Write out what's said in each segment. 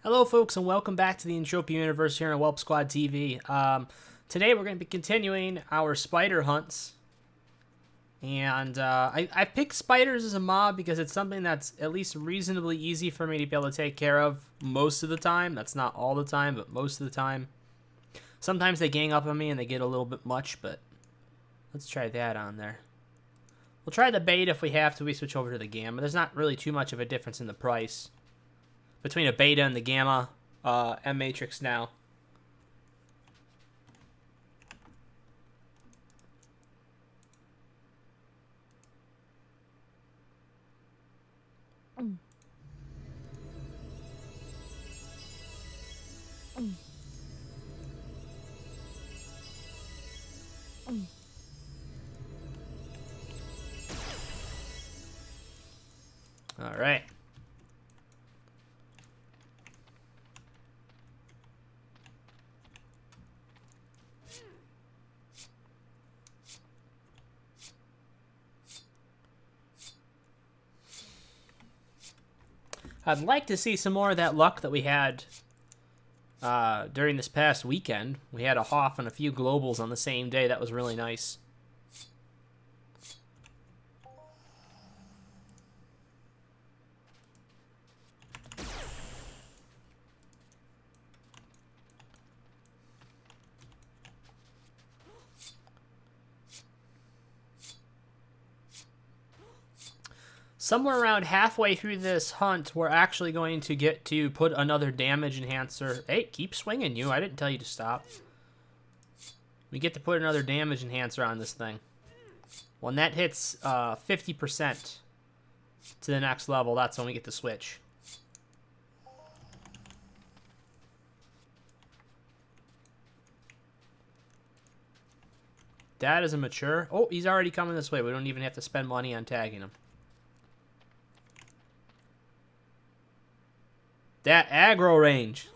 Hello, folks, and welcome back to the Entropy Universe here on Whelp Squad TV. Today, we're going to be continuing our spider hunts. And I picked spiders as a mob because it's something that's at least reasonably easy for me to be able to take care of most of the time. That's not all the time, but most of the time. Sometimes they gang up on me and they get a little bit much, but let's try that on there. We'll try the bait if we have to. We switch over to the gamma. There's not really too much of a difference in the price between a beta and the gamma M matrix now. All right. I'd like to see some more of that luck that we had during this past weekend. We had a Hoff and a few globals on the same day. That was really nice. Somewhere around halfway through this hunt, we're actually going to get to put another damage enhancer. Hey, keep swinging, you. I didn't tell you to stop. We get to put another damage enhancer on this thing. When that hits 50% to the next level, that's when we get to switch. That is a mature. Oh, he's already coming this way. We don't even have to spend money on tagging him. That aggro range.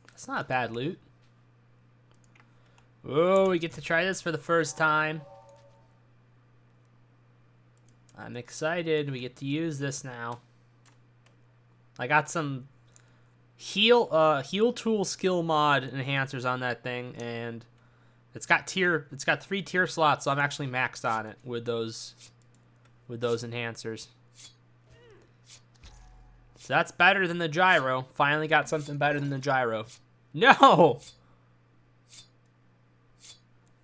That's not bad loot. Oh, we get to try this for the first time. I'm excited. We get to use this now. I got some heal tool skill mod enhancers on that thing, and it's got 3 tier slots, so I'm actually maxed on it with those enhancers. So that's better than the gyro. Finally got something better than the gyro. No!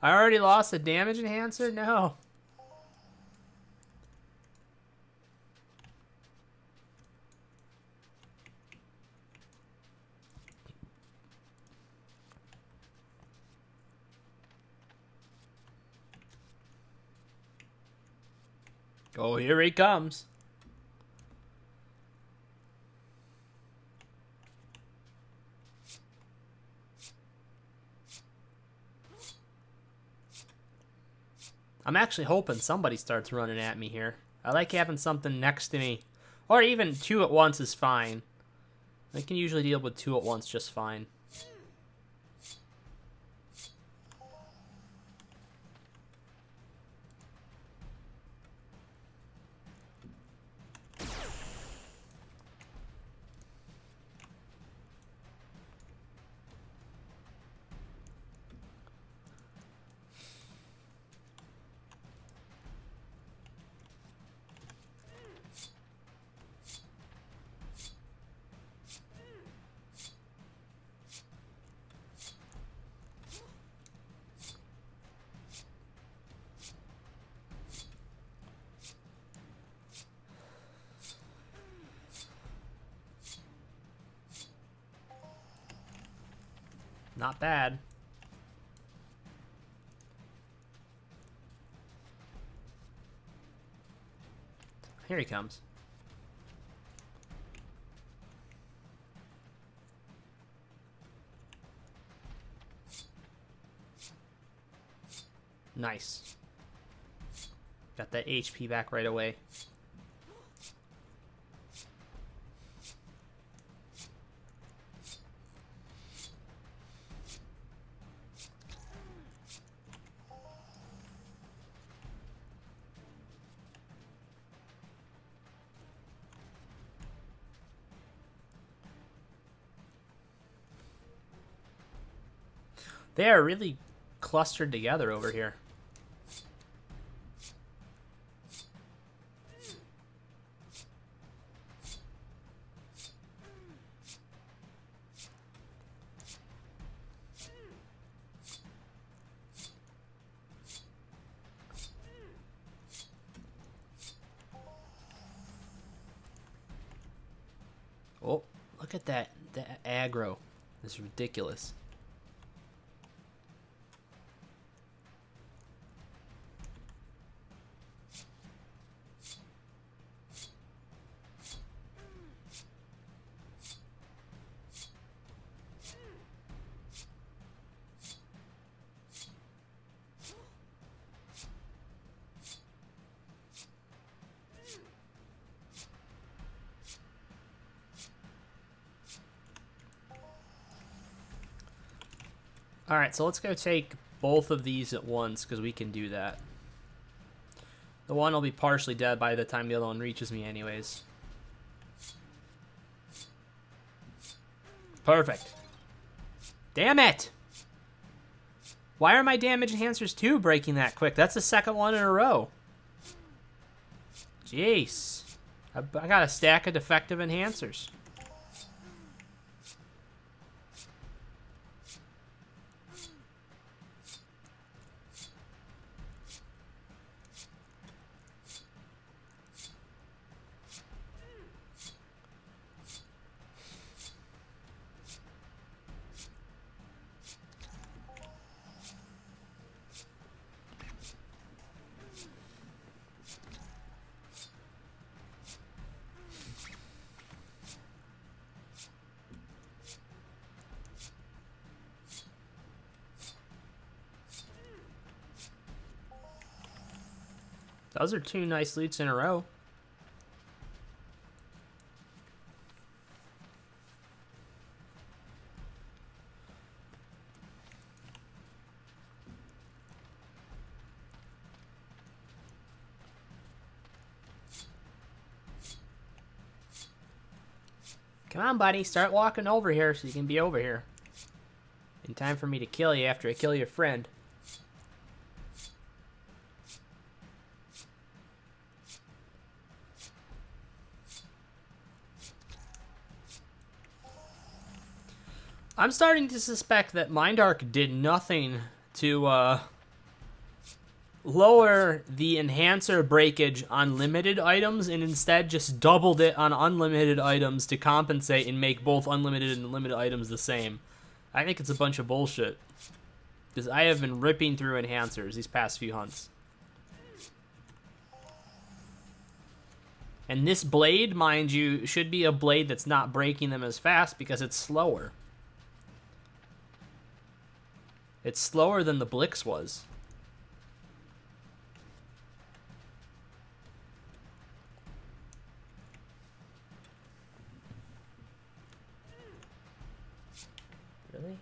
I already lost a damage enhancer? No. Oh, here he comes. I'm actually hoping somebody starts running at me here. I like having something next to me. Or even 2 at once is fine. I can usually deal with 2 at once just fine. Not bad. Here he comes. Nice. Got that HP back right away. They are really clustered together over here. Oh, look at that. The aggro. It's ridiculous. Alright, so let's go take both of these at once, because we can do that. The one will be partially dead by the time the other one reaches me anyways. Perfect. Damn it! Why are my damage enhancers 2 breaking that quick? That's the second one in a row. Jeez. I got a stack of defective enhancers. Those are 2 nice loots in a row. Come on, buddy. Start walking over here so you can be over here. In time for me to kill you after I kill your friend. I'm starting to suspect that Mind Arc did nothing to lower the enhancer breakage on limited items and instead just doubled it on unlimited items to compensate and make both unlimited and limited items the same. I think it's a bunch of bullshit. Because I have been ripping through enhancers these past few hunts. And this blade, mind you, should be a blade that's not breaking them as fast because it's slower. It's slower than the Blix was. Really?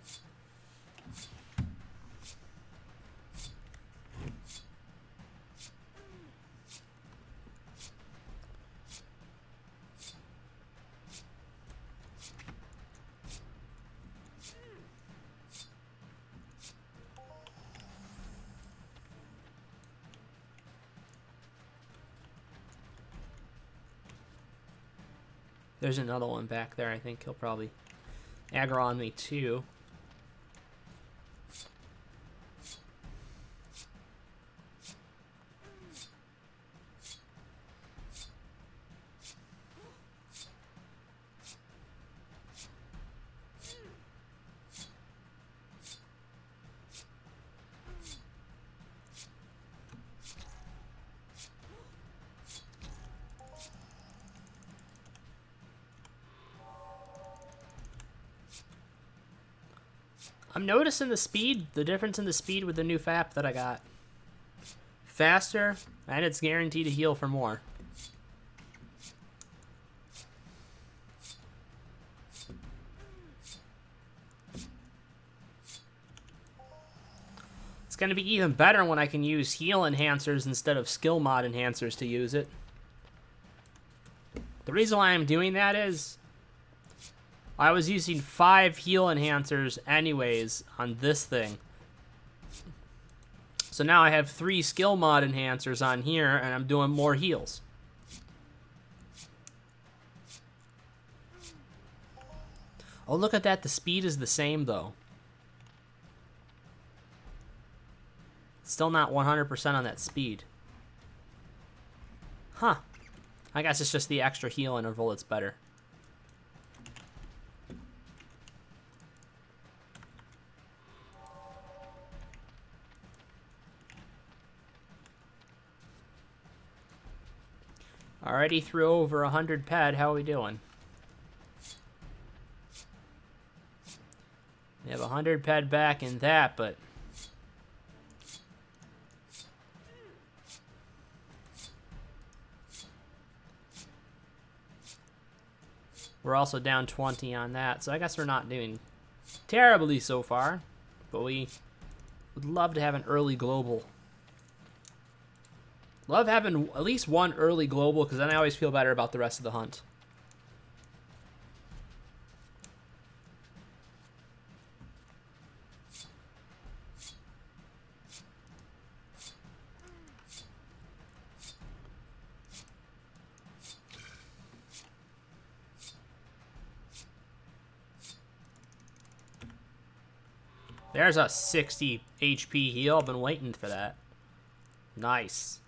There's another one back there. I think he'll probably aggro on me too. I'm noticing the speed, the difference in the speed with the new FAP that I got. faster, and it's guaranteed to heal for more. It's going to be even better when I can use heal enhancers instead of skill mod enhancers to use it. The reason why I'm doing that is I was using 5 heal enhancers anyways on this thing. So now I have 3 skill mod enhancers on here, and I'm doing more heals. Oh, look at that. The speed is the same, though. Still not 100% on that speed. Huh. I guess it's just the extra heal interval that's better. Already threw over 100 ped. How are we doing? We have 100 ped back in that, but we're also down 20 on that, so I guess we're not doing terribly so far, but we would love to have an early global. Love having at least one early global, because then I always feel better about the rest of the hunt. There's a 60 HP heal. I've been waiting for that. Nice.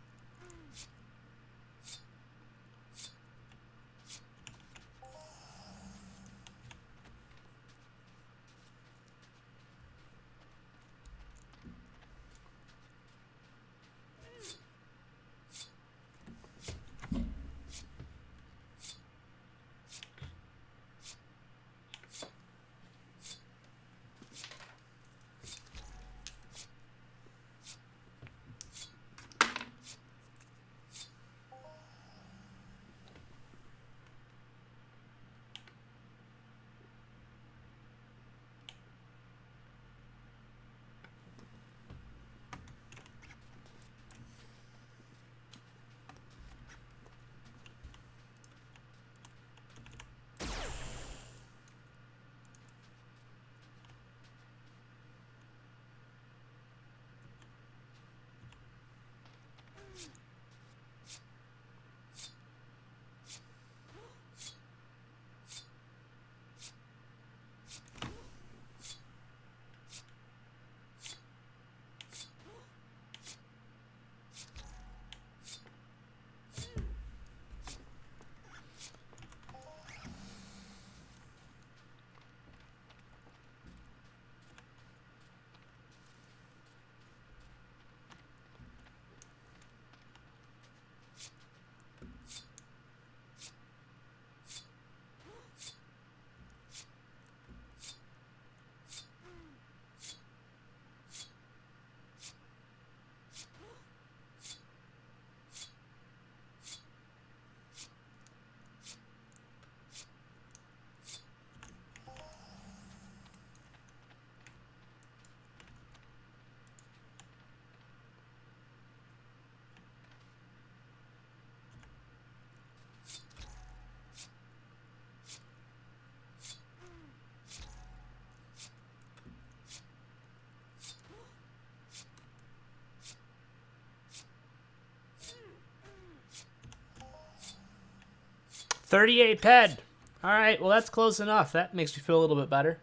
$38 ped. All right, well, that's close enough. That makes me feel a little bit better.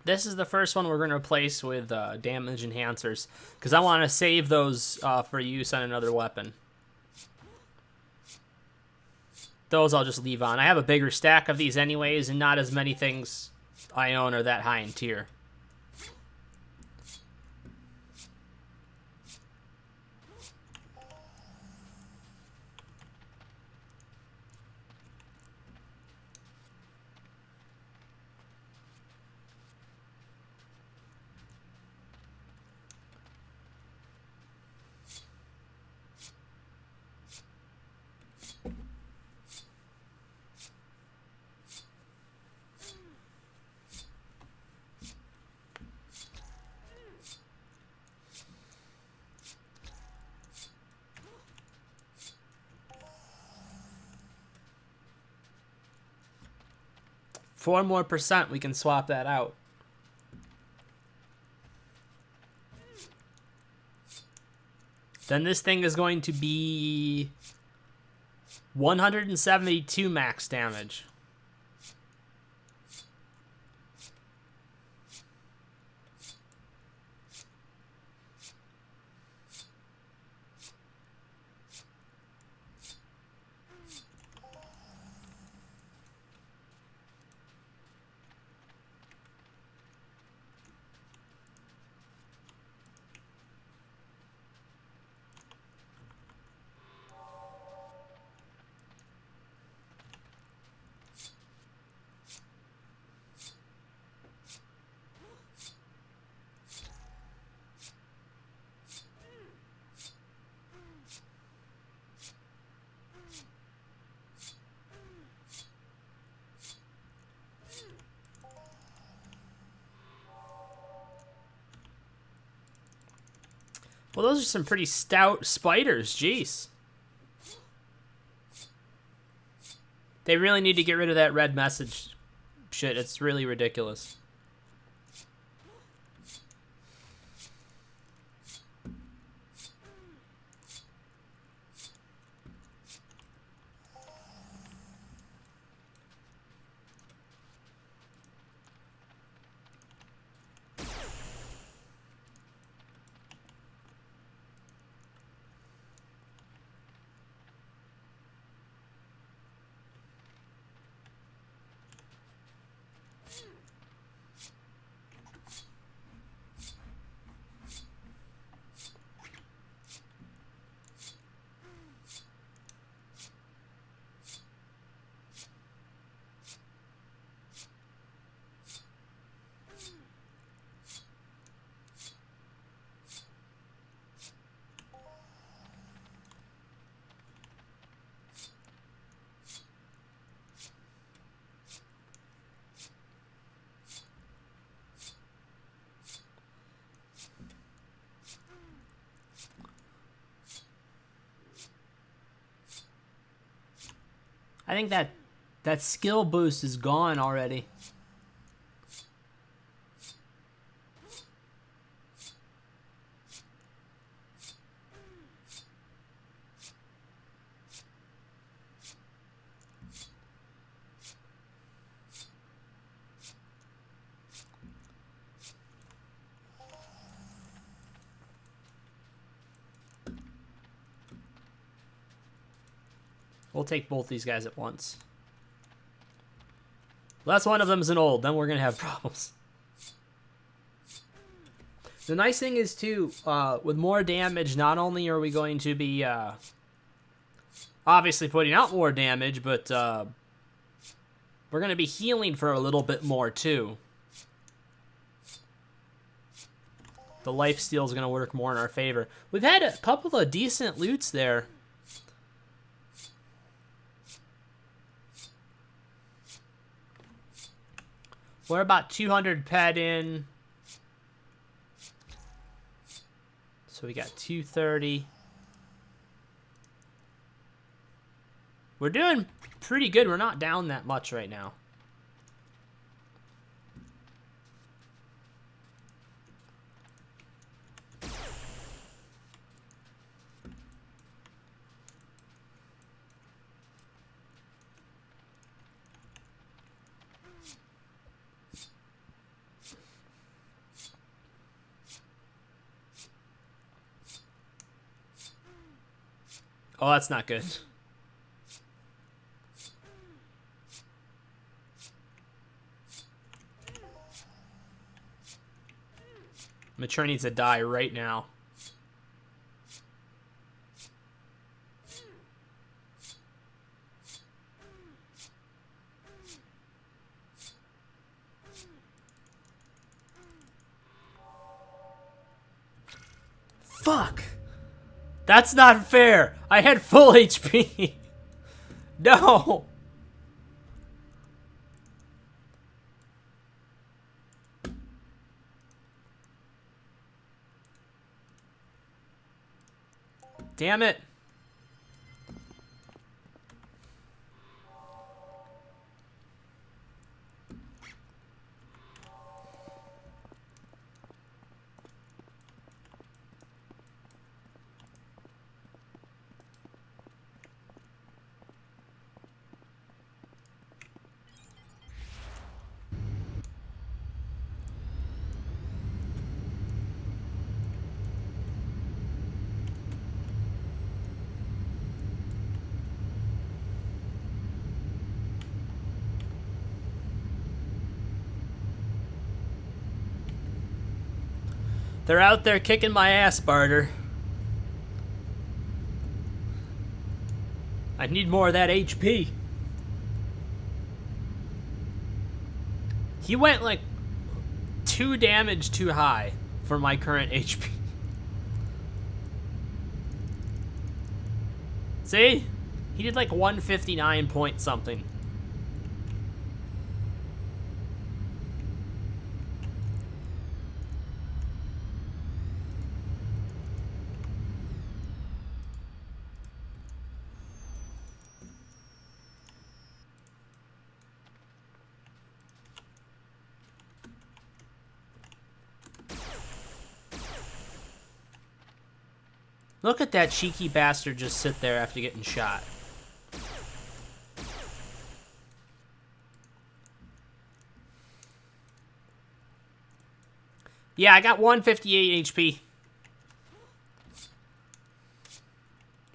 This is the first one we're going to replace with damage enhancers, because I want to save those for use on another weapon. Those I'll just leave on. I have a bigger stack of these anyways, and not as many things I own are that high in tier. 4 more percent, we can swap that out. Then this thing is going to be 172 max damage. Well, those are some pretty stout spiders, jeez. They really need to get rid of that red message shit. It's really ridiculous. I think that skill boost is gone already. We'll take both these guys at once. Unless one of them is an old, then we're going to have problems. The nice thing is, too, with more damage, not only are we going to be obviously putting out more damage, but we're going to be healing for a little bit more, too. The lifesteal is going to work more in our favor. We've had a couple of decent loots there. We're about 200 pet in. So we got 230. We're doing pretty good. We're not down that much right now. Oh, that's not good. Mature needs to die right now. Fuck! That's not fair! I had full HP! No! Damn it! They're out there kicking my ass, Barter. I need more of that HP. He went like 2 damage too high for my current HP. See? He did like 159 point something. Look at that cheeky bastard just sit there after getting shot. Yeah, I got 158 HP.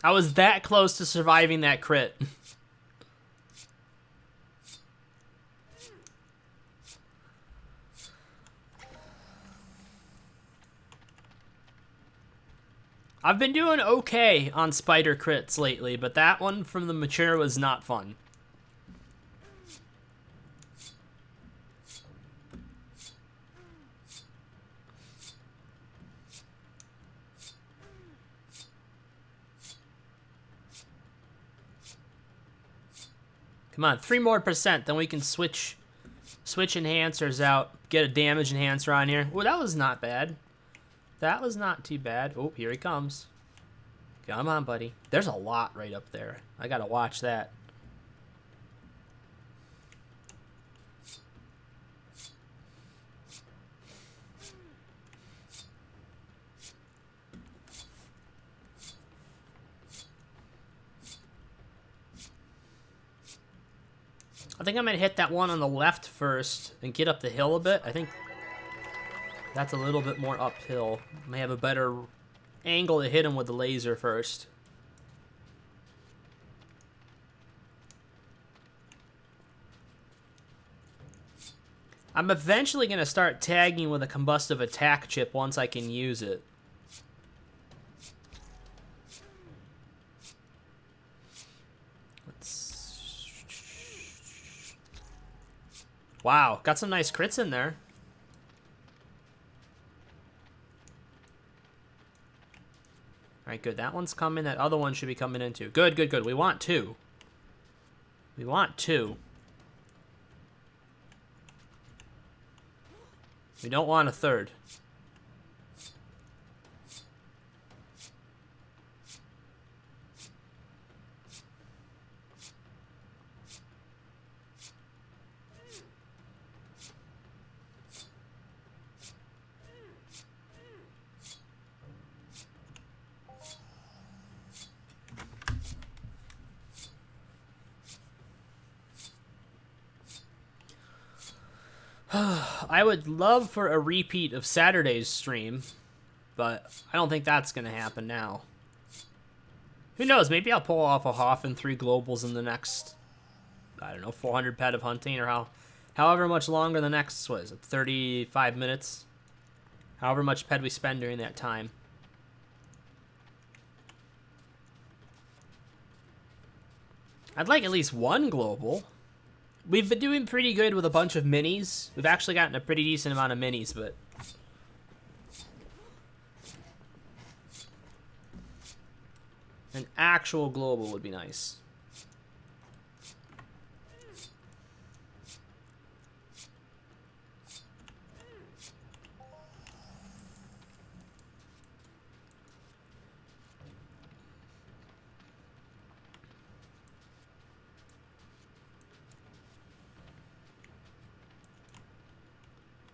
I was that close to surviving that crit. I've been doing okay on spider crits lately, but that one from the Mature was not fun. Come on, 3% more, then we can switch enhancers out, get a damage enhancer on here. Well, that was not bad. That was not too bad. Oh, here he comes. Come on, buddy. There's a lot right up there. I gotta watch that. I think I'm gonna hit that one on the left first and get up the hill a bit. I think that's a little bit more uphill. May have a better angle to hit him with the laser first. I'm eventually gonna start tagging with a combustive attack chip once I can use it. Wow, got some nice crits in there. Alright, good. That one's coming. That other one should be coming in too. Good, good, good. We want 2. We want 2. We don't want a 3rd. I would love for a repeat of Saturday's stream, but I don't think that's going to happen now. Who knows? Maybe I'll pull off a Hoff and 3 globals in the next, I don't know, 400 pet of hunting, or however much longer the next, what is it, 35 minutes? However much pet we spend during that time. I'd like at least 1 global. We've been doing pretty good with a bunch of minis. We've actually gotten a pretty decent amount of minis, but an actual global would be nice.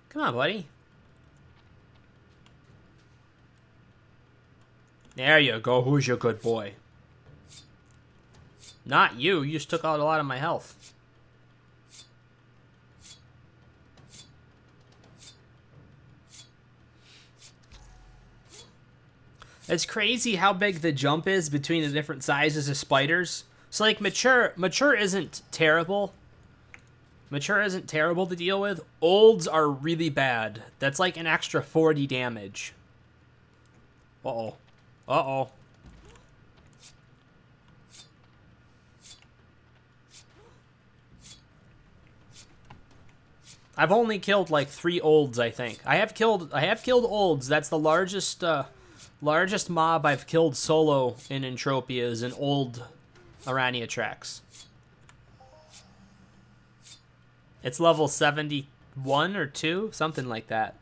Come on, buddy. There you go. Who's your good boy? Not you. You just took out a lot of my health. It's crazy how big the jump is between the different sizes of spiders. So, like, mature isn't terrible. Mature isn't terrible to deal with. Olds are really bad. That's like an extra 40 damage. Uh-oh. Uh-oh. I've only killed like 3 olds, I think. I have killed olds. That's the largest mob I've killed solo in Entropia is an old Araniatrax. It's level 71 or 2, something like that.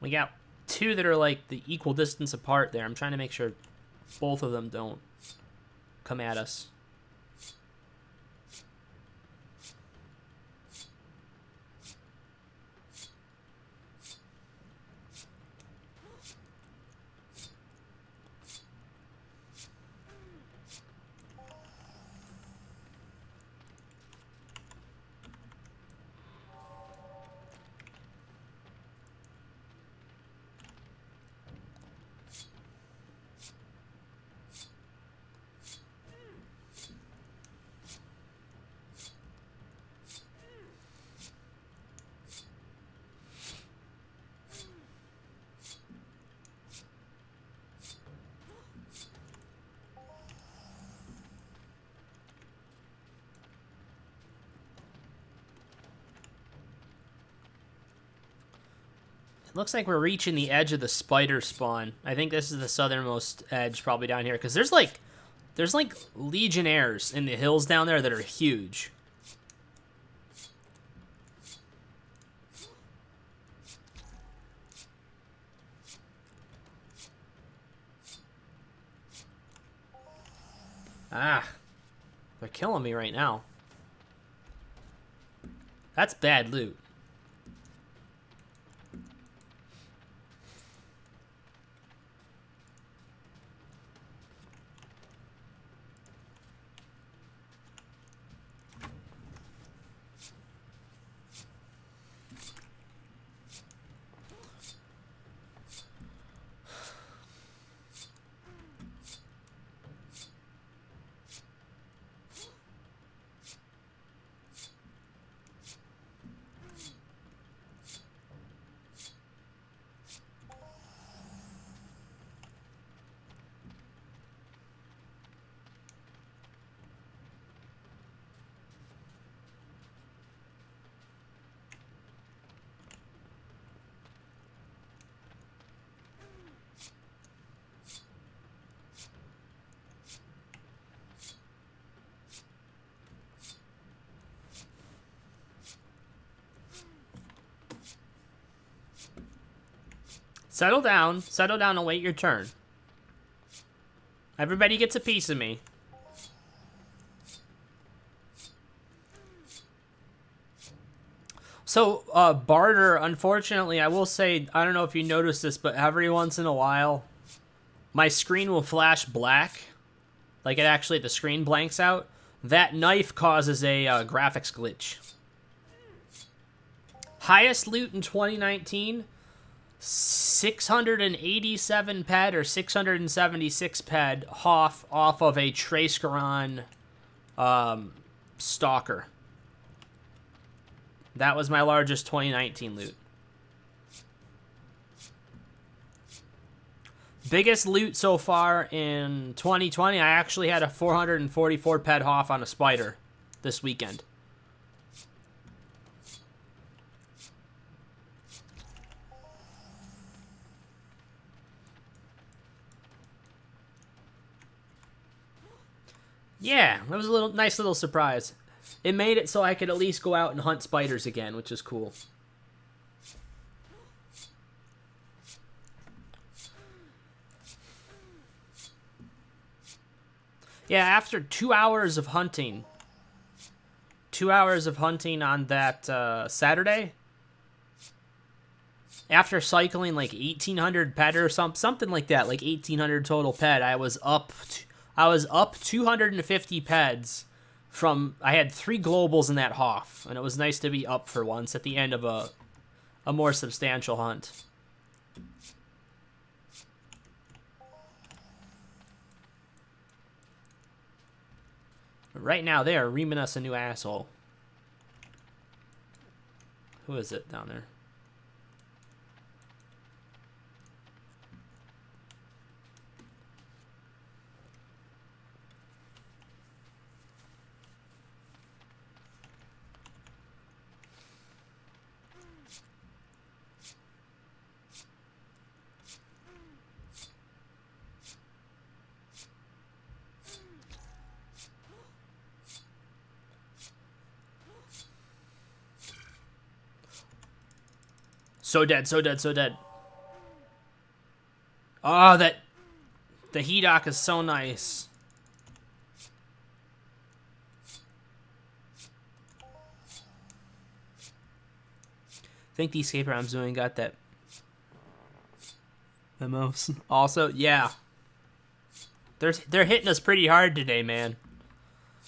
We got 2 that are like the equal distance apart there. I'm trying to make sure both of them don't come at us. It looks like we're reaching the edge of the spider spawn. I think this is the southernmost edge, probably down here, because there's like legionnaires in the hills down there that are huge. Ah, they're killing me right now. That's bad loot. Settle down and wait your turn. Everybody gets a piece of me. So, barter, unfortunately, I will say, I don't know if you noticed this, but every once in a while, my screen will flash black. Like, it actually, the screen blanks out. That knife causes a graphics glitch. Highest loot in 2019, 687 ped or 676 ped off of a Tracegaron Stalker. That was my largest 2019 loot. Biggest loot so far in 2020, I actually had a 444 ped Hoff on a spider this weekend. Yeah, it was a nice little surprise. It made it so I could at least go out and hunt spiders again, which is cool. Yeah, after 2 hours of hunting, on that Saturday, after cycling like 1,800 ped or something like that, like 1,800 total ped, I was up I was up 250 peds from... I had 3 globals in that Hoff, and it was nice to be up for once at the end of a more substantial hunt. But right now, they are reaming us a new asshole. Who is it down there? So dead, so dead, so dead. Oh, the Hedok is so nice. I think the escape round I'm doing got that the most. Also, yeah. They're hitting us pretty hard today, man.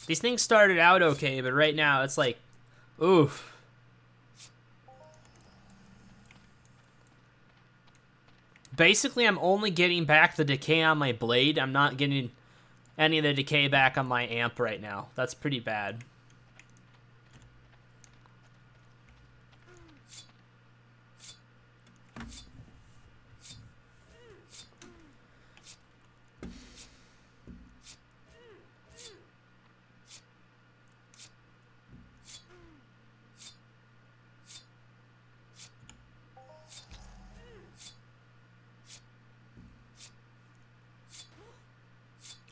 These things started out okay, but right now it's like, oof. Basically, I'm only getting back the decay on my blade. I'm not getting any of the decay back on my amp right now. That's pretty bad.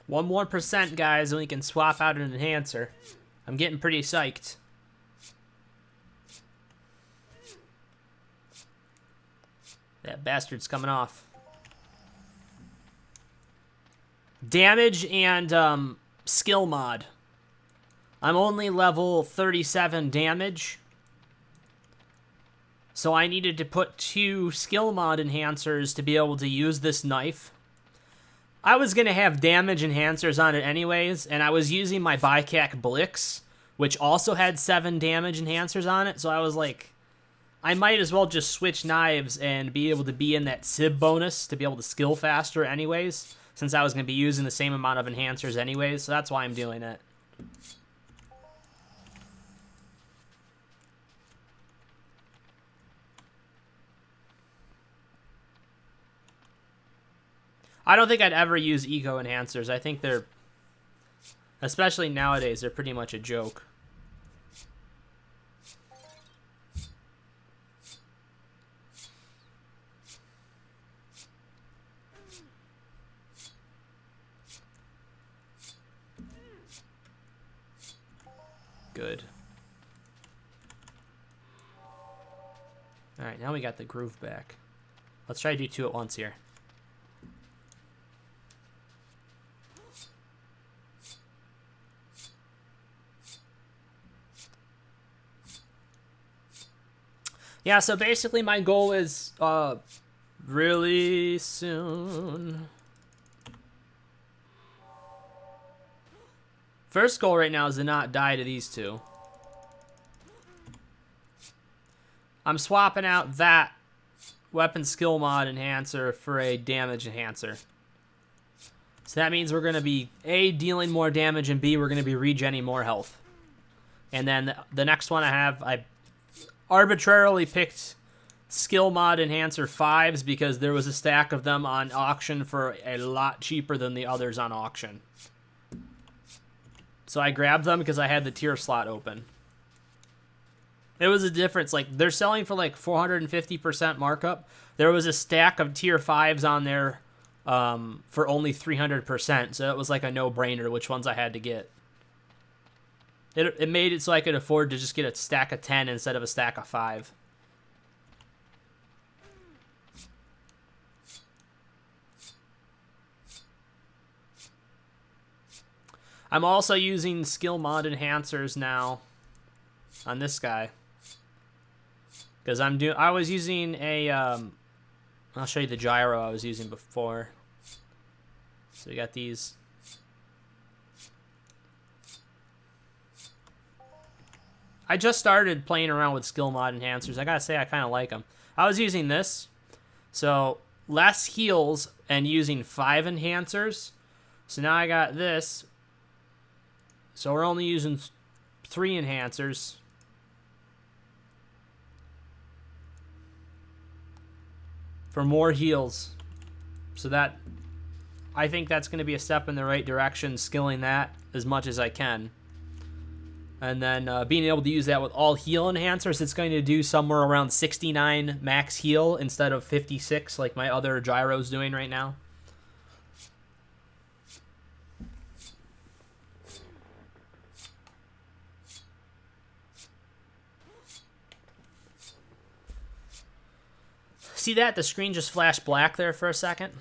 One more %, guys, and we can swap out an enhancer. I'm getting pretty psyched. That bastard's coming off. Damage and skill mod. I'm only level 37 damage. So I needed to put 2 skill mod enhancers to be able to use this knife. I was going to have damage enhancers on it anyways, and I was using my Bycac Blix, which also had 7 damage enhancers on it, so I was like, I might as well just switch knives and be able to be in that SIB bonus to be able to skill faster anyways, since I was going to be using the same amount of enhancers anyways, so that's why I'm doing it. I don't think I'd ever use eco enhancers. I think they're, especially nowadays, they're pretty much a joke. Good. Alright, now we got the groove back. Let's try to do 2 at once here. Yeah, so basically my goal is really soon. First goal right now is to not die to these 2. I'm swapping out that weapon skill mod enhancer for a damage enhancer. So that means we're going to be A, dealing more damage, and B, we're going to be regenning more health. And then the next one I arbitrarily picked skill mod enhancer 5s because there was a stack of them on auction for a lot cheaper than the others on auction. So I grabbed them because I had the tier slot open. It was a difference. Like, they're selling for like 450% markup. There was a stack of tier 5s on there for only 300%. So it was like a no-brainer which ones I had to get. It made it so I could afford to just get a stack of 10 instead of a stack of 5. I'm also using skill mod enhancers now on this guy. Because I was using a, I'll show you the gyro I was using before. So we got these I just started playing around with skill mod enhancers. I gotta say, I kind of like them. I was using this, so less heals and using 5 enhancers. So now I got this. So we're only using 3 enhancers. For more heals. So that, I think that's going to be a step in the right direction, skilling that as much as I can. And then being able to use that with all heal enhancers, it's going to do somewhere around 69 max heal instead of 56 like my other gyro's doing right now. See that? The screen just flashed black there for a second.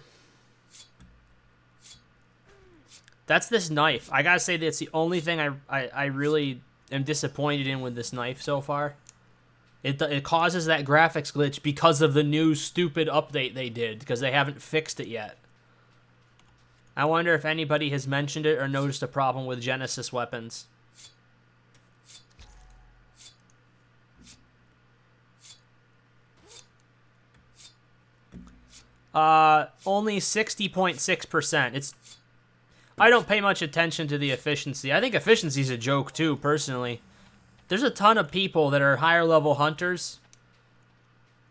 That's this knife. I gotta say that's the only thing I really am disappointed in with this knife so far. It causes that graphics glitch because of the new stupid update they did, because they haven't fixed it yet. I wonder if anybody has mentioned it or noticed a problem with Genesis weapons. Only 60.6%. I don't pay much attention to the efficiency. I think efficiency's a joke too, personally. There's a ton of people that are higher level hunters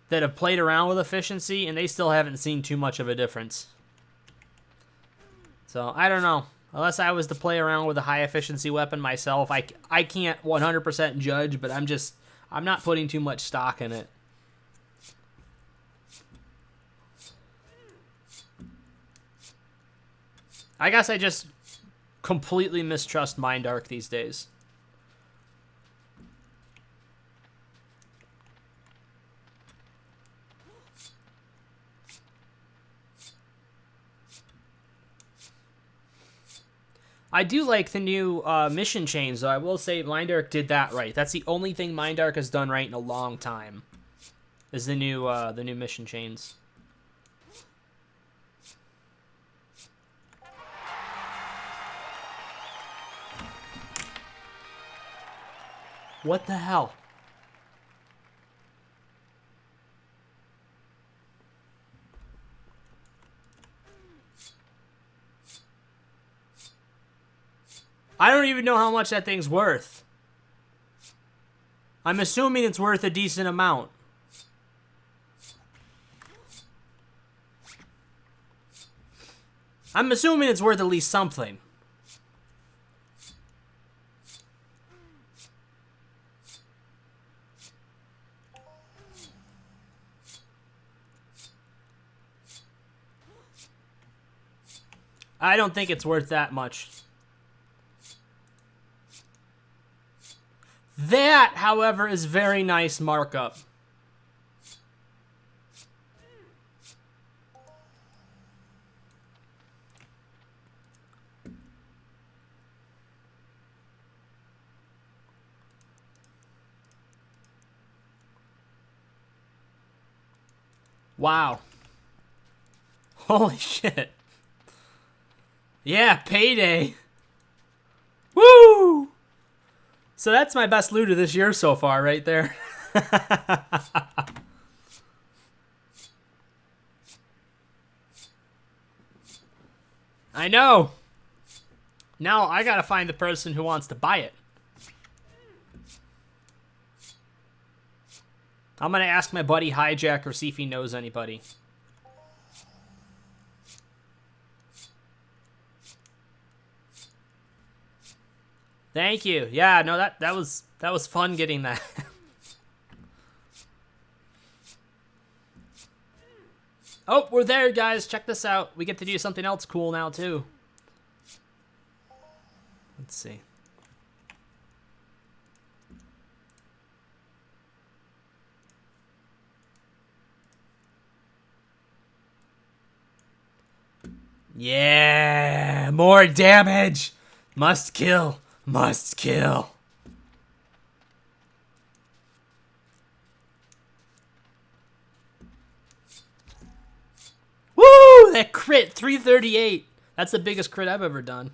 that have played around with efficiency and they still haven't seen too much of a difference. So, I don't know. Unless I was to play around with a high efficiency weapon myself, I can't 100% judge, but I'm not putting too much stock in it. I guess I just completely mistrust Mind Arc these days. I do like the new mission chains, though. I will say Mind Arc did that right. That's the only thing Mind Arc has done right in a long time, is the new mission chains. What the hell? I don't even know how much that thing's worth. I'm assuming it's worth a decent amount. I'm assuming it's worth at least something. I don't think it's worth that much. That, however, is very nice markup. Wow. Holy shit. Yeah, payday. Woo! So that's my best loot of this year so far, right there. I know. Now I gotta find the person who wants to buy it. I'm gonna ask my buddy Hijacker, see if he knows anybody. Thank you. Yeah, no, that was fun getting that. Oh, we're there, guys. Check this out. We get to do something else cool now, too. Let's see. Yeah, more damage. Must kill. Must kill. Woo! That crit, 338. That's the biggest crit I've ever done.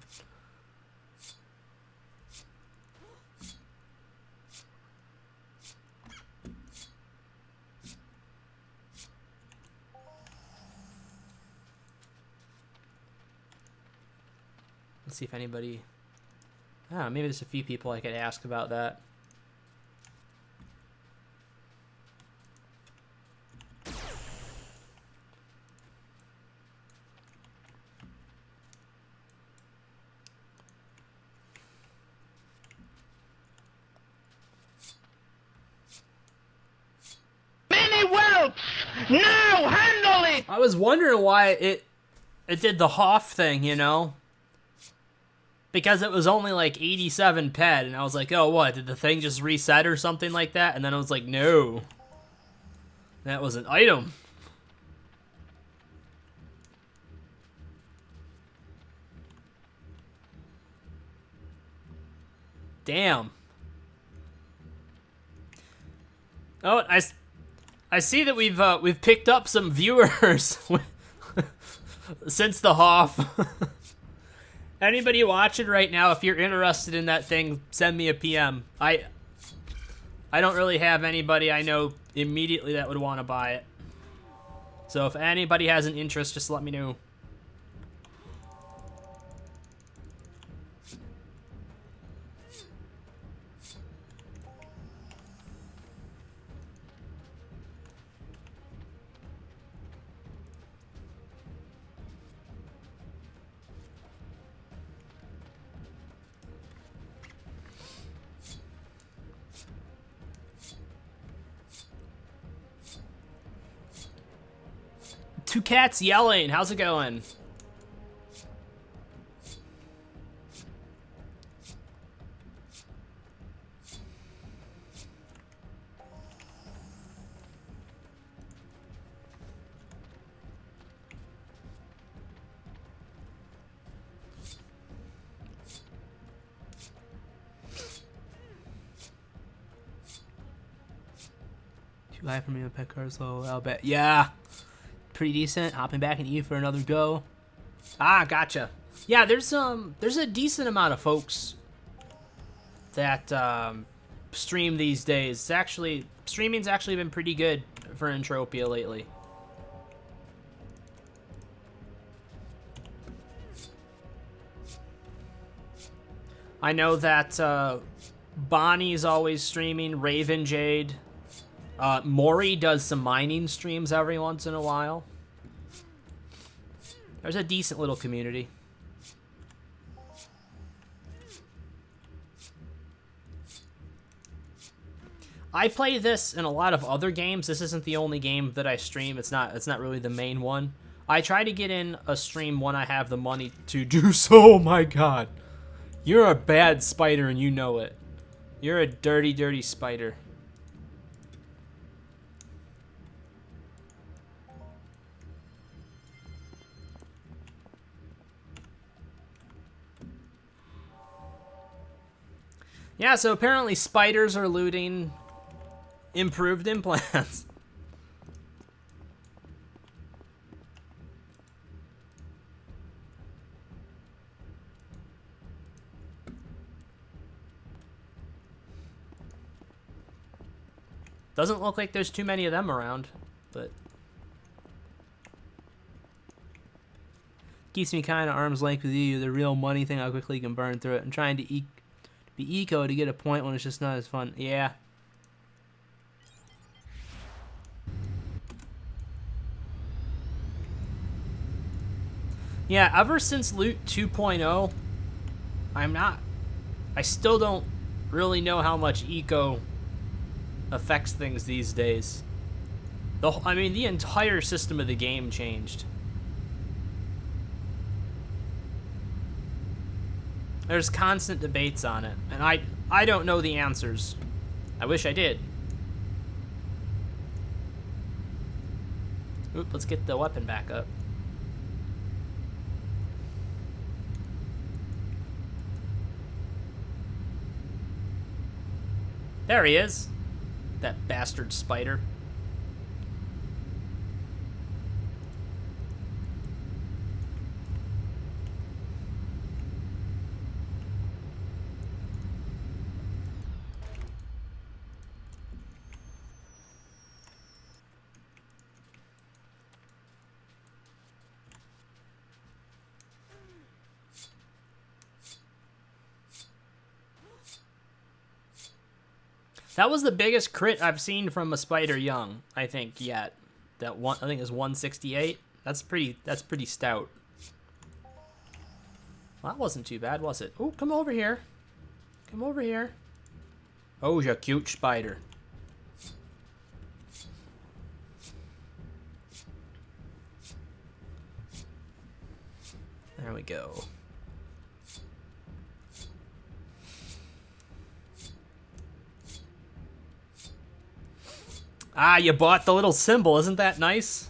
Let's see if anybody... Oh, maybe there's a few people I could ask about that. Mini whelps! Now handle it! I was wondering why it did the Hoff thing, you know? Because it was only like 87 ped, and I was like, oh, what? Did the thing just reset or something like that? And then I was like, no. That was an item. Damn. Oh, I see that we've picked up some viewers since the Hoff. Anybody watching right now, if you're interested in that thing, send me a PM. I don't really have anybody I know immediately that would want to buy it. So if anybody has an interest, just let me know. Two cats yelling. How's it going? Too high for me to pet cars, so I'll bet. Yeah. Pretty decent. Hopping back into you for another go. Ah, gotcha. Yeah, there's a decent amount of folks that stream these days. It's actually, streaming's actually been pretty good for Entropia lately. I know that Bonnie's always streaming, Raven Jade. Maury does some mining streams every once in a while. There's a decent little community. I play this in a lot of other games. This isn't the only game that I stream. It's not really the main one. I try to get in a stream when I have the money to do so. Oh my god. You're a bad spider and you know it. You're a dirty, dirty spider. Yeah, so apparently spiders are looting improved implants. Doesn't look like there's too many of them around, but keeps me kind of arm's length with you. The real money thing, how quickly you can burn through it. I'm trying to be eco to get a point when it's just not as fun. Yeah. Yeah, ever since Loot 2.0, I still don't really know how much eco affects things these days. I mean, the entire system of the game changed. There's constant debates on it, and I don't know the answers. I wish I did. Oop, let's get the weapon back up. There he is. That bastard spider. That was the biggest crit I've seen from a spider young, I think, yet. That one, I think, is 168. That's pretty stout. Well, that wasn't too bad, was it? Oh, come over here. Come over here. Oh, you cute spider. There we go. Ah, you bought the little symbol. Isn't that nice?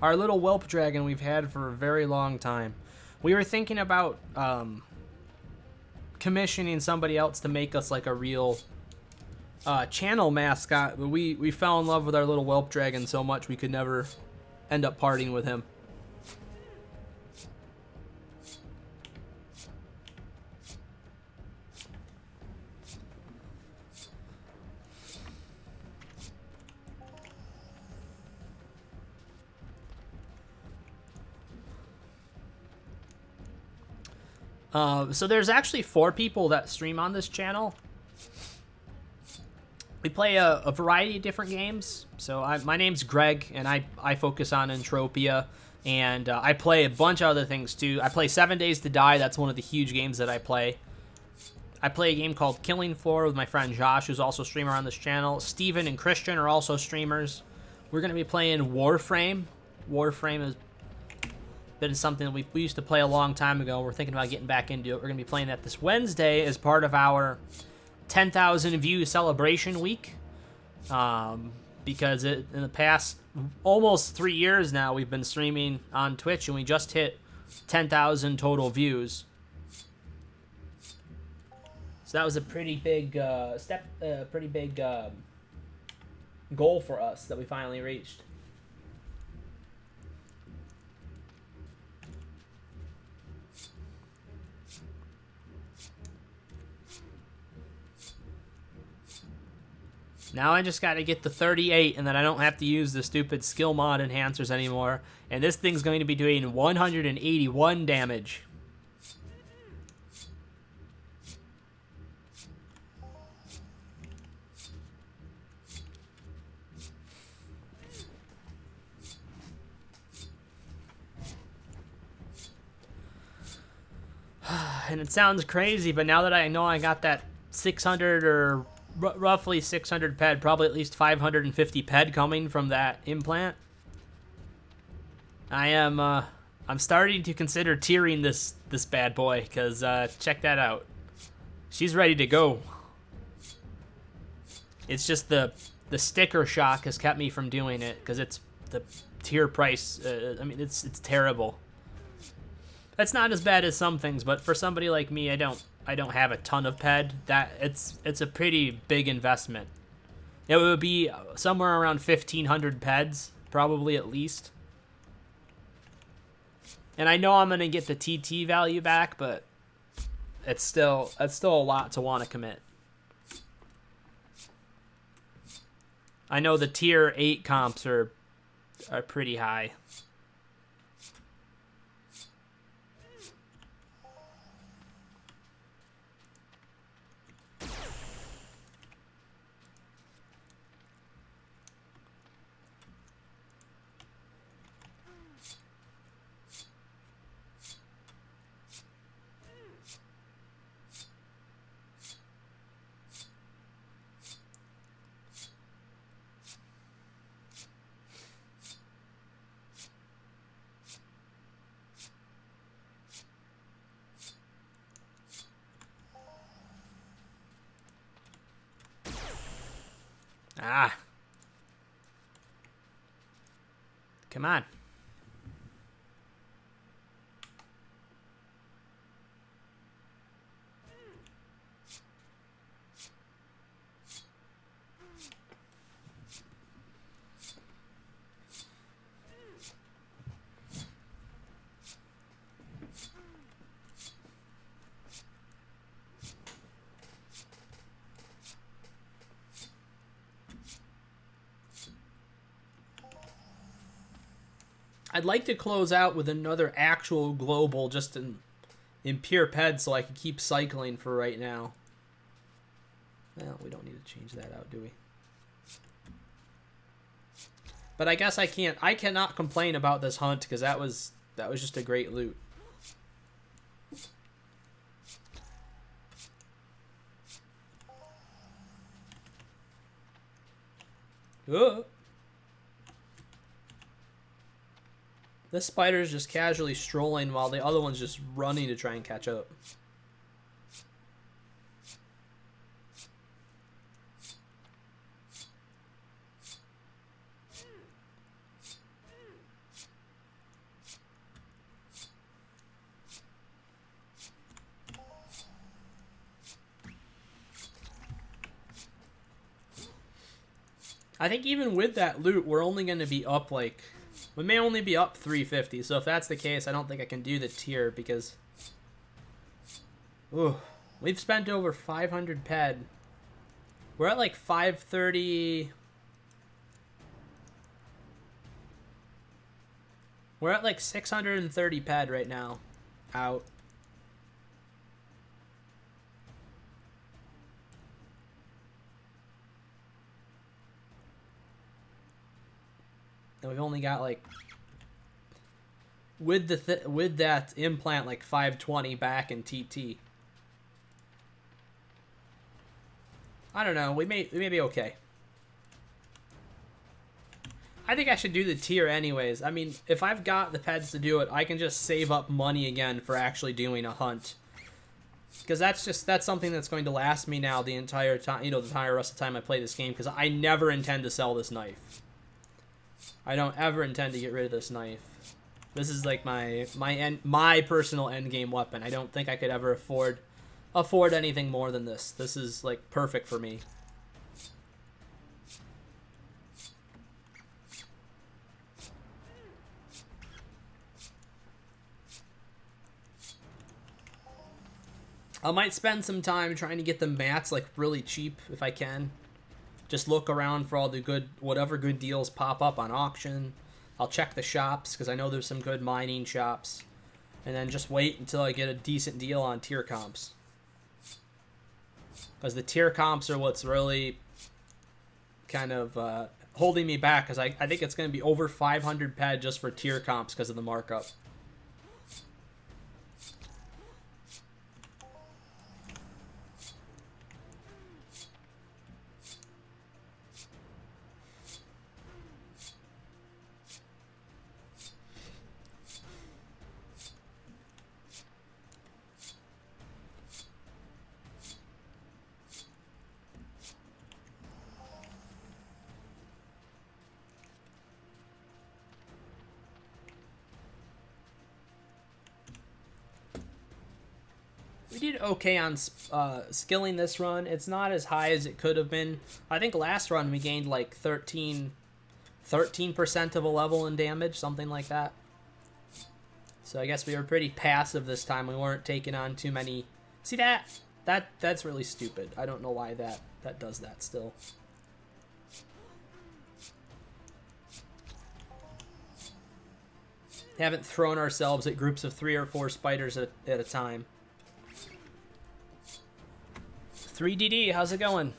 Our little whelp dragon we've had for a very long time. We were thinking about commissioning somebody else to make us like a real channel mascot, but we fell in love with our little whelp dragon so much we could never end up parting with him. So there's actually 4 people that stream on this channel. We play a variety of different games. So my name's Greg, and I focus on Entropia, and I play a bunch of other things too. I play 7 Days to Die. That's one of the huge games that I play. I play a game called Killing Floor with my friend Josh, who's also a streamer on this channel. Steven and Christian are also streamers. We're going to be playing Warframe. Warframe has been something we used to play a long time ago. We're thinking about getting back into it. We're going to be playing that this Wednesday as part of our 10,000 view celebration week. Because in the past almost 3 years now, we've been streaming on Twitch, and we just hit 10,000 total views. So that was a pretty big goal for us that we finally reached. Now I just got to get to 38, and then I don't have to use the stupid skill mod enhancers anymore. And this thing's going to be doing 181 damage. And it sounds crazy, but now that I know I got that 600 or roughly 600 ped, probably at least 550 ped coming from that implant, I'm starting to consider tiering this bad boy, because check that out. She's ready to go. It's just the sticker shock has kept me from doing it, because it's the tier price. I mean, it's terrible. That's not as bad as some things, but for somebody like me, I don't have a ton of ped. That it's a pretty big investment. It would be somewhere around 1,500 peds, probably at least. And I know I'm gonna get the TT value back, but it's still a lot to want to commit. I know the tier 8 comps are pretty high. Ah. Come on. I'd like to close out with another actual global just in pure ped so I can keep cycling for right now. Well, we don't need to change that out, do we? But I guess I cannot complain about this hunt because that was just a great loot. This spider's just casually strolling while the other one's just running to try and catch up. I think even with that loot, we're only going to be up like... We may only be up 350, so if that's the case, I don't think I can do the tier because... Ooh, we've spent over 500 ped. We're at like 530... We're at like 630 ped right now. Out. And we've only got like with that implant like 520 back in TT. I don't know. We may be okay. I think I should do the tier anyways. I mean, if I've got the peds to do it, I can just save up money again for actually doing a hunt. Because that's something that's going to last me now the entire time, the entire rest of the time I play this game. Because I never intend to sell this knife. I don't ever intend to get rid of this knife. This is like my personal end game weapon. I don't think I could ever afford anything more than this. This is like perfect for me. I might spend some time trying to get the mats like really cheap if I can. Just look around for all the whatever good deals pop up on auction. I'll check the shops because I know there's some good mining shops. And then just wait until I get a decent deal on tier comps. Because the tier comps are what's really kind of holding me back. Because I think it's going to be over 500 ped just for tier comps because of the markup. We did okay on skilling this run. It's not as high as it could have been. I think last run we gained like 13% of a level in damage, something like that. So I guess we were pretty passive this time. We weren't taking on too many. See that's really stupid. I don't know why that does that still. Haven't thrown ourselves at groups of 3 or 4 spiders at a time. 3DD, how's it going?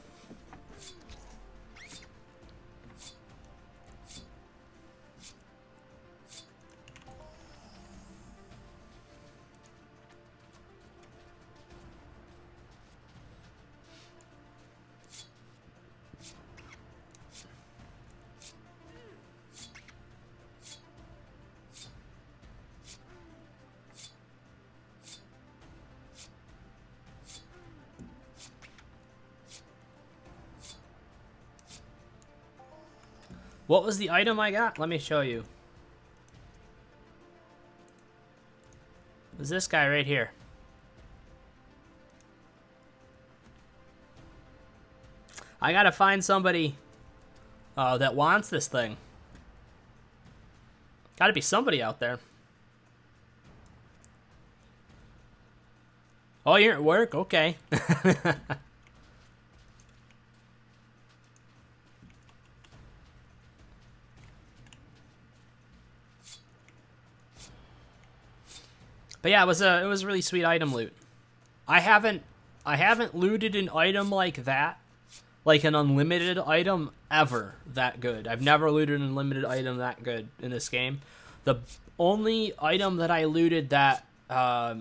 What was the item I got? Let me show you. It was this guy right here. I gotta find somebody that wants this thing. Gotta be somebody out there. Oh, you're at work? Okay. But yeah, it was really sweet item loot. I haven't looted an item like that, like an unlimited item, ever that good. I've never looted an unlimited item that good in this game. The only item that I looted that I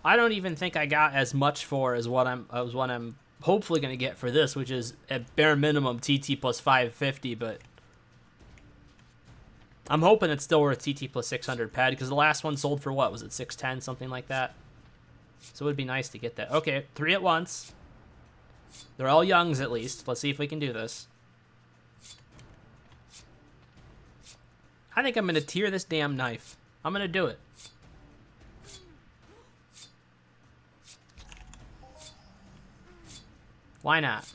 don't even think I got as much for as what I'm hopefully gonna get for this, which is at bare minimum TT plus 550, but I'm hoping it's still worth TT plus 600 pad, because the last one sold for what was it, 610, something like that. So it would be nice to get that. Okay, 3 at once. They're all youngs at least. Let's see if we can do this. I think I'm gonna tear this damn knife. I'm gonna do it. Why not?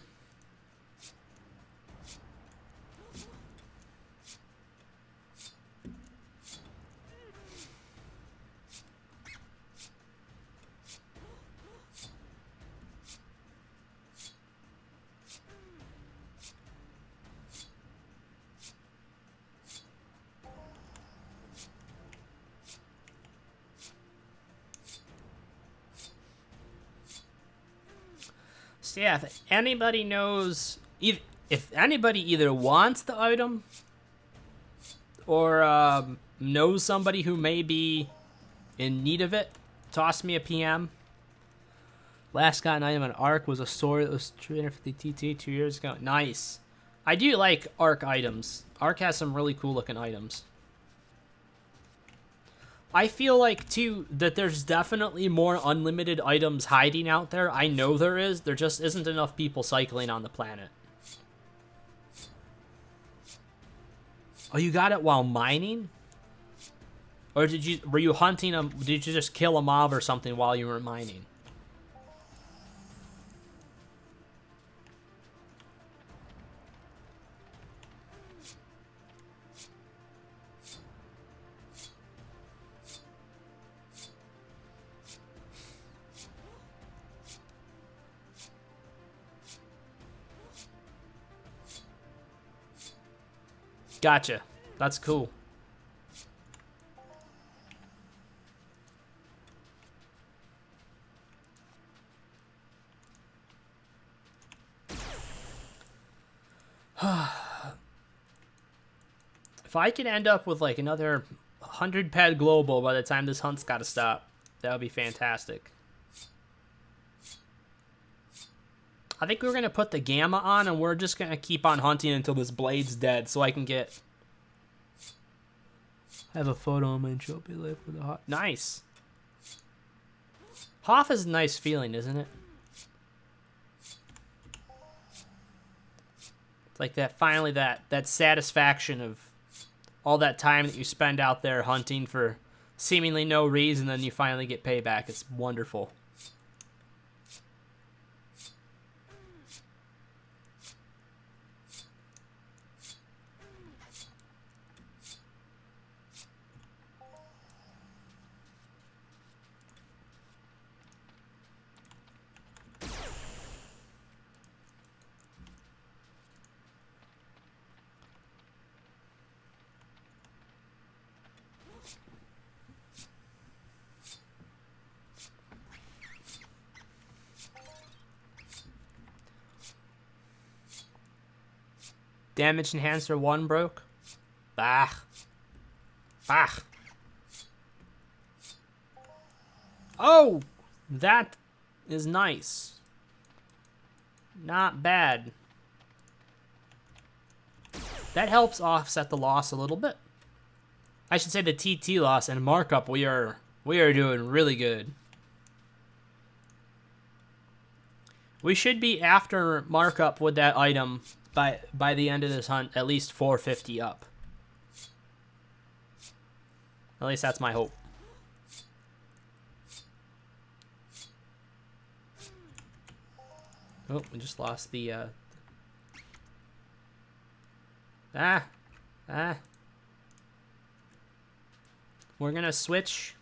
So yeah, if anybody knows, if anybody either wants the item or knows somebody who may be in need of it, toss me a PM. Last got an item on Arc was a sword that was 350 TT 2 years ago. Nice. I do like Arc items. Arc has some really cool looking items. I feel like, too, that there's definitely more unlimited items hiding out there. I know there is. There just isn't enough people cycling on the planet. Oh, you got it while mining? Or were you hunting them? Did you just kill a mob or something while you were mining? Gotcha. That's cool. If I can end up with like another 100 pad global by the time this hunt's got to stop, that would be fantastic. I think we're going to put the gamma on, and we're just going to keep on hunting until this blade's dead, so I can get... I have a photo on my trophy life with a Hoff. Nice. Hoff is a nice feeling, isn't it? It's like that, finally, that satisfaction of all that time that you spend out there hunting for seemingly no reason, then you finally get payback. It's wonderful. Damage enhancer 1 broke. Bah. Bah. Oh! That is nice. Not bad. That helps offset the loss a little bit. I should say the TT loss and markup, we are doing really good. We should be after markup with that item by the end of this hunt, at least 450 up. At least that's my hope. Oh, we just lost the We're gonna switch.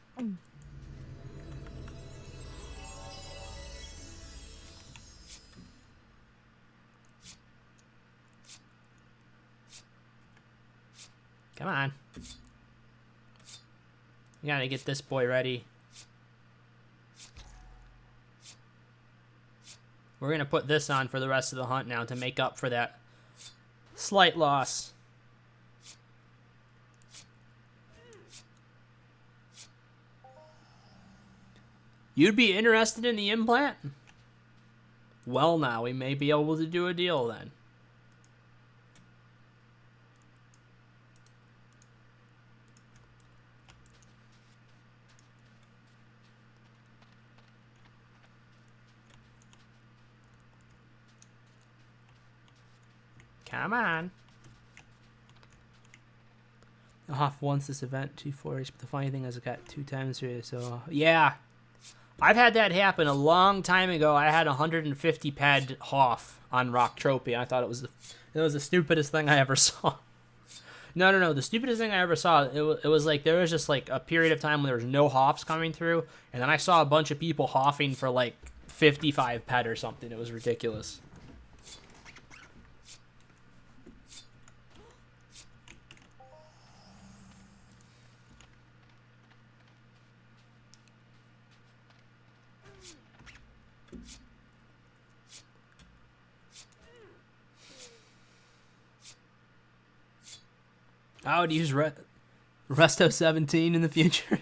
Come on. We gotta get this boy ready. We're gonna put this on for the rest of the hunt now to make up for that slight loss. You'd be interested in the implant? Well, now we may be able to do a deal then. Come on. Off once this event, 2-4, but the funny thing is I got 2 times here, so yeah. I've had that happen a long time ago. I had 150 ped Hoff on Rock Trophy. I thought it was the stupidest thing I ever saw. No. The stupidest thing I ever saw, it was like there was just like a period of time when there was no Hoffs coming through, and then I saw a bunch of people Hoffing for like 55 ped or something. It was ridiculous. I would use Resto 17 in the future.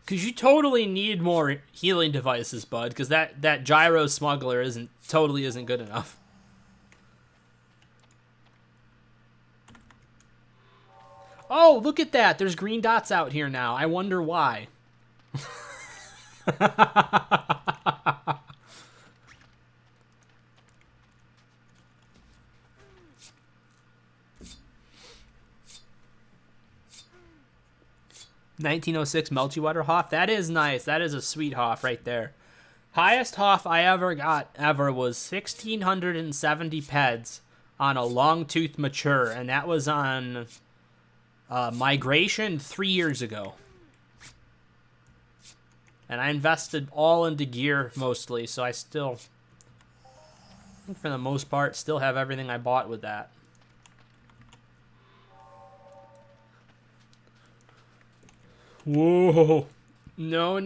Because you totally need more healing devices, bud. Because that gyro smuggler isn't good enough. Oh, look at that. There's green dots out here now. I wonder why. 1906 Melchiweather Hoff. That is nice. That is a sweet Hoff right there. Highest Hoff I ever got was 1,670 peds on a long tooth mature, and that was on Migration 3 years ago. And I invested all into gear mostly, so I still, for the most part, still have everything I bought with that. Whoa. No.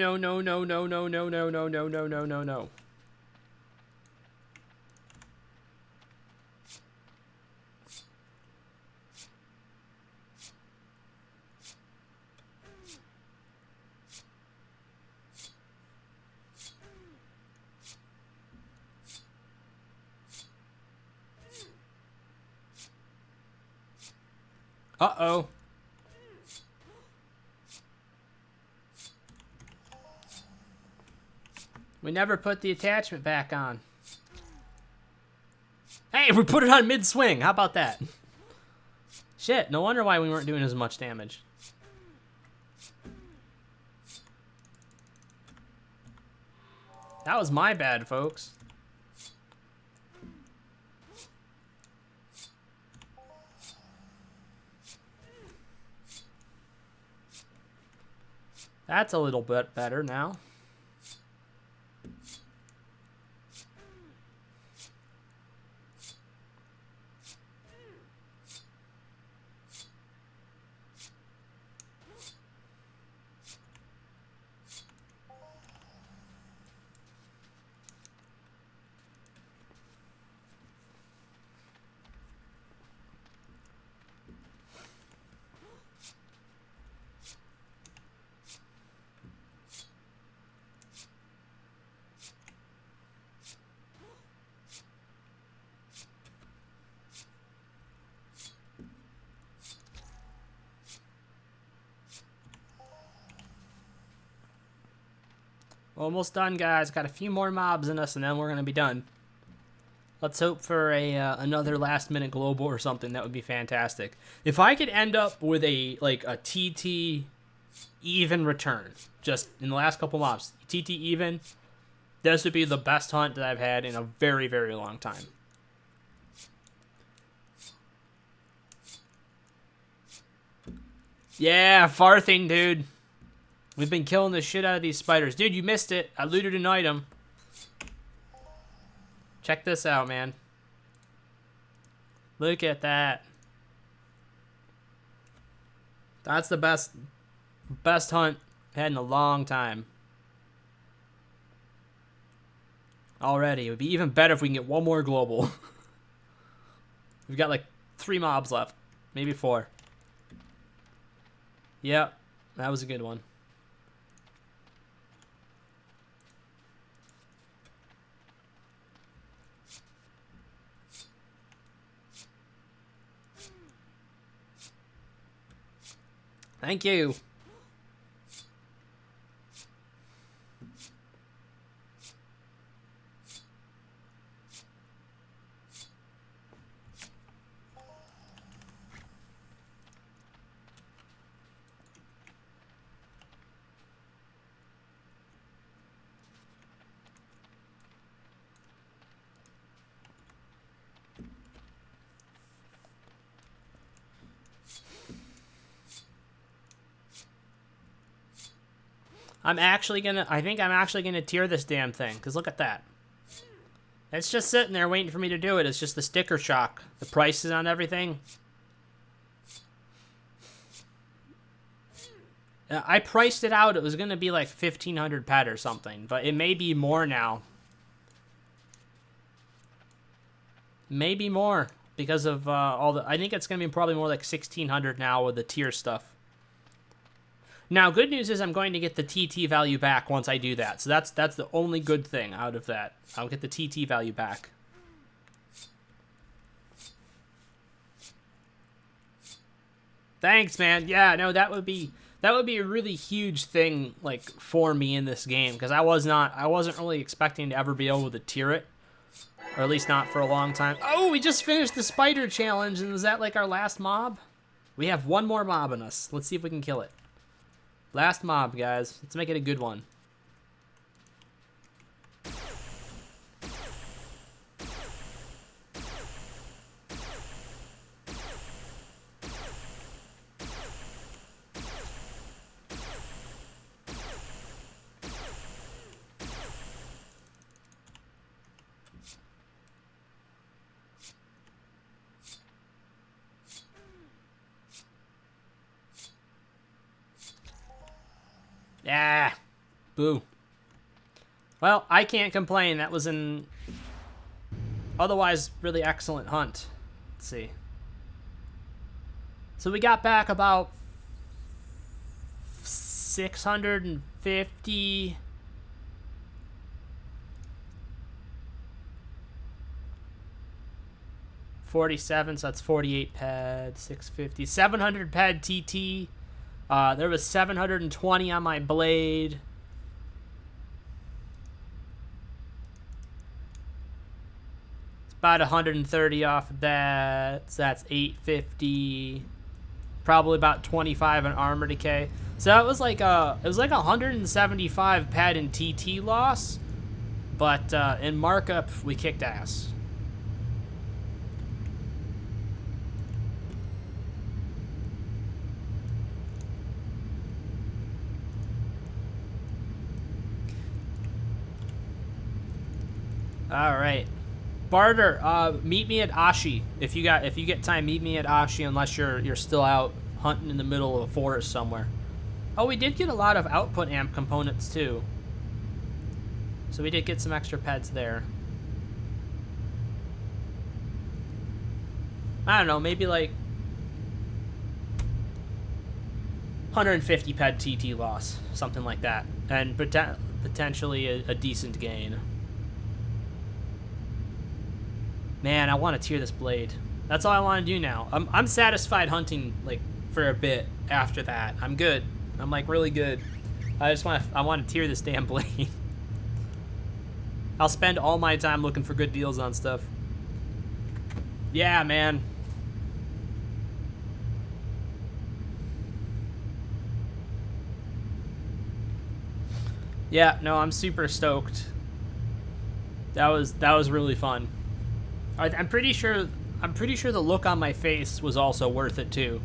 Uh-oh. We never put the attachment back on. Hey, we put it on mid-swing. How about that? Shit, no wonder why we weren't doing as much damage. That was my bad, folks. That's a little bit better now. Almost done, guys. Got a few more mobs in us, and then we're gonna be done. Let's hope for another last-minute global or something. That would be fantastic. If I could end up with a TT even return, just in the last couple mobs, TT even, this would be the best hunt that I've had in a very, very long time. Yeah, farthing, dude. We've been killing the shit out of these spiders. Dude, you missed it. I looted an item. Check this out, man. Look at that. That's the best hunt I've had in a long time. Already. It would be even better if we can get one more global. We've got like 3 mobs left. Maybe 4. Yep. That was a good one. Thank you. I think I'm actually gonna tier this damn thing, because look at that. It's just sitting there waiting for me to do it. It's just the sticker shock. The prices on everything. I priced it out. It was gonna be like 1,500 pet or something, but it may be more now. Maybe more, because of all the... I think it's gonna be probably more like 1,600 now with the tier stuff. Now, good news is I'm going to get the TT value back once I do that. So that's the only good thing out of that. I'll get the TT value back. Thanks, man. Yeah, no, that would be a really huge thing like for me in this game, because I wasn't really expecting to ever be able to tier it, or at least not for a long time. Oh, we just finished the spider challenge, and is that like our last mob? We have one more mob in us. Let's see if we can kill it. Last mob, guys. Let's make it a good one. Yeah. Boo. Well, I can't complain. That was an otherwise really excellent hunt. Let's see. So we got back about 650. 47, so that's 48 ped, 650, 700 ped TT. There was 720 on my blade. It's about 130 off of that. So that's 850. Probably about 25 in armor decay. So that was like it was like 175 ped and TT loss, but in markup we kicked ass. All right, barter. Meet me at Ashi if you get time. Meet me at Ashi unless you're still out hunting in the middle of a forest somewhere. Oh, we did get a lot of output amp components too, so we did get some extra peds there. I don't know, maybe like 150 ped TT loss, something like that, and potentially a decent gain. Man, I want to tier this blade. That's all I want to do now. I'm satisfied hunting like for a bit after that. I'm good. I'm like really good. I want to tier this damn blade. I'll spend all my time looking for good deals on stuff. Yeah, man. Yeah, no, I'm super stoked. That was really fun. I'm pretty sure the look on my face was also worth it too.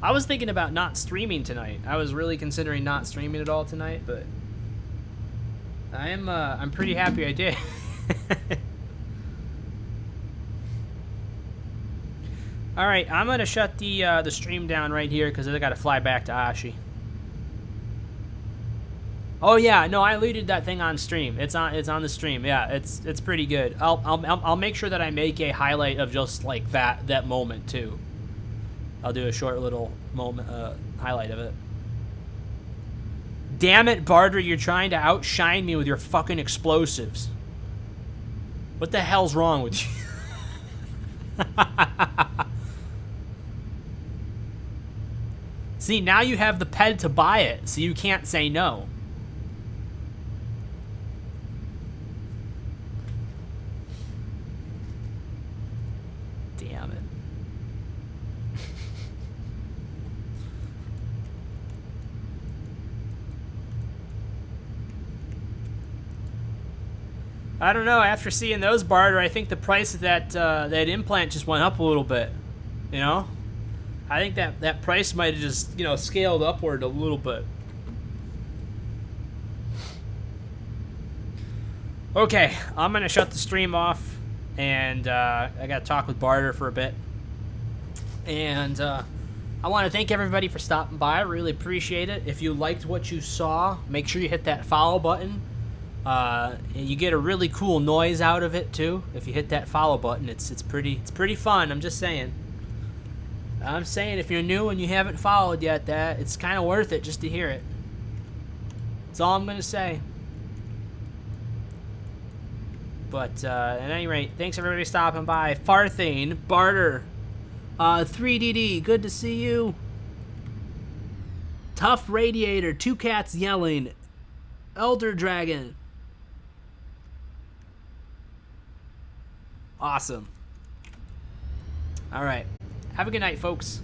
I was thinking about not streaming tonight. I was really considering not streaming at all tonight, but I'm pretty happy I did. All right, I'm gonna shut the stream down right here because I gotta fly back to Ashi. Oh yeah, no, I looted that thing on stream. It's on the stream. Yeah, it's pretty good. I'll make sure that I make a highlight of just like that moment too. I'll do a short little moment highlight of it. Damn it, Barter, you're trying to outshine me with your fucking explosives. What the hell's wrong with you? See, now you have the ped to buy it, so you can't say no. Damn it. I don't know. After seeing those, Barter, I think the price of that implant just went up a little bit. You know, I think that price might have just scaled upward a little bit. Okay, I'm gonna shut the stream off, and I gotta talk with Barter for a bit. And I want to thank everybody for stopping by. I really appreciate it. If you liked what you saw, make sure you hit that follow button. You get a really cool noise out of it too. If you hit that follow button, it's pretty fun. I'm just saying. I'm saying if you're new and you haven't followed yet, that it's kind of worth it just to hear it. That's all I'm gonna say. But at any rate, thanks everybody for stopping by. Farthane, Barter, 3DD, good to see you. Tough Radiator, Two Cats Yelling, Elder Dragon. Awesome. All right. Have a good night, folks.